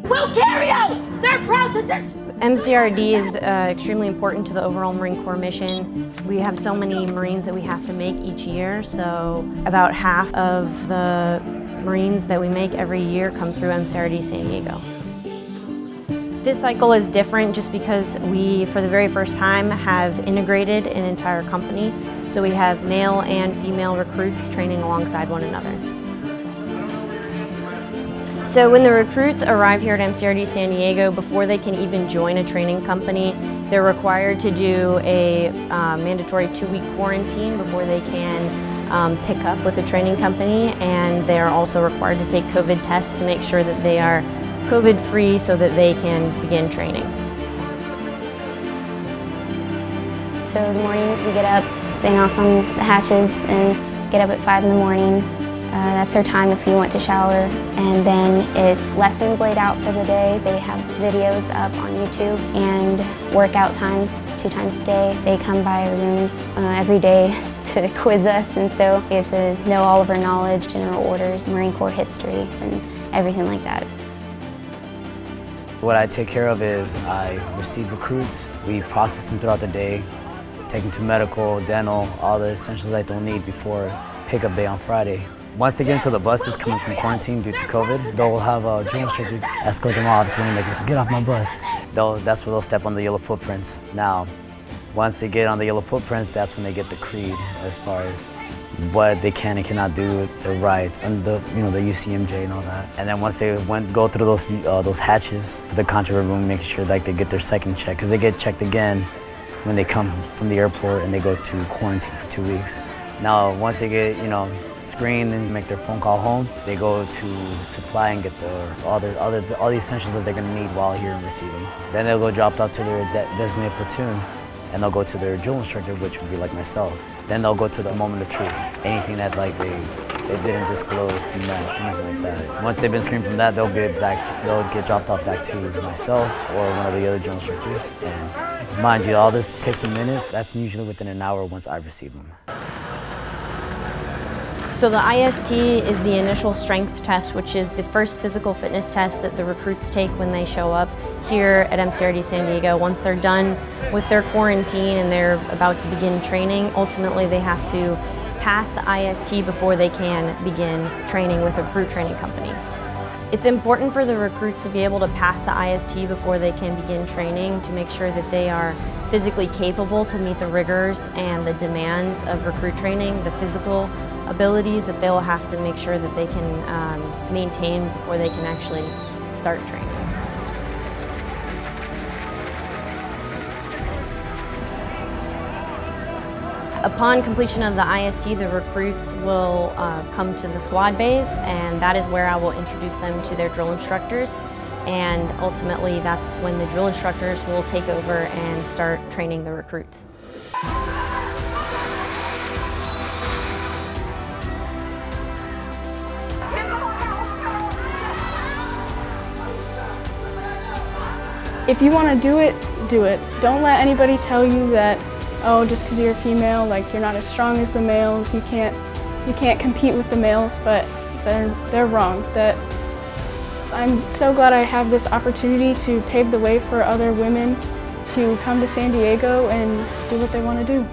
Will carry out their proud tradition. MCRD is extremely important to the overall Marine Corps mission. We have so many Marines that we have to make each year, so about half of the Marines that we make every year come through MCRD San Diego. This cycle is different just because we, for the very first time, have integrated an entire company. So we have male and female recruits training alongside one another. So when the recruits arrive here at MCRD San Diego, before they can even join a training company, they're required to do a mandatory 2-week quarantine before they can pick up with the training company, and they're also required to take COVID tests to make sure that they are COVID-free so that they can begin training. So in the morning we get up, they knock on the hatches and get up at 5 in the morning. That's their time if you want to shower. And then it's lessons laid out for the day. They have videos up on YouTube and workout times 2 times a day. They come by our rooms every day to quiz us, and so we have to know all of our knowledge, general orders, Marine Corps history, and everything like that. What I take care of is I receive recruits, we process them throughout the day, take them to medical, dental, all the essentials that they'll need before pickup day on Friday. Once they get into the buses coming from quarantine due to COVID, they'll have a drill instructor escort them off, so when they get off my bus, that's where they'll step on the yellow footprints. Now, once they get on the yellow footprints, that's when they get the creed as far as what they can and cannot do, their rights, and the UCMJ and all that. And then once they go through those hatches to the contract room, making sure like they get their second check, because they get checked again when they come from the airport and they go to quarantine for 2 weeks. Now, once they get screened and make their phone call home, they go to supply and get all the essentials that they're going to need while here in receiving. Then they'll go dropped off to their designated platoon, and they'll go to their drill instructor, which would be like myself. Then they'll go to the moment of truth. Anything that like they didn't disclose to them, something like that. Once they've been screened from that, they'll get dropped off back to myself or one of the other drill instructors. And mind you, all this takes some minutes. That's usually within an hour once I receive them. So the IST is the initial strength test, which is the first physical fitness test that the recruits take when they show up here at MCRD San Diego. Once they're done with their quarantine and they're about to begin training, ultimately they have to pass the IST before they can begin training with a recruit training company. It's important for the recruits to be able to pass the IST before they can begin training to make sure that they are physically capable to meet the rigors and the demands of recruit training, the physical abilities that they'll have to make sure that they can maintain before they can actually start training. Upon completion of the IST, the recruits will come to the squad base, and that is where I will introduce them to their drill instructors. And ultimately, that's when the drill instructors will take over and start training the recruits. If you want to do it, do it. Don't let anybody tell you that, oh, just because you're a female, like you're not as strong as the males, you can't compete with the males, but they're wrong. I'm so glad I have this opportunity to pave the way for other women to come to San Diego and do what they want to do.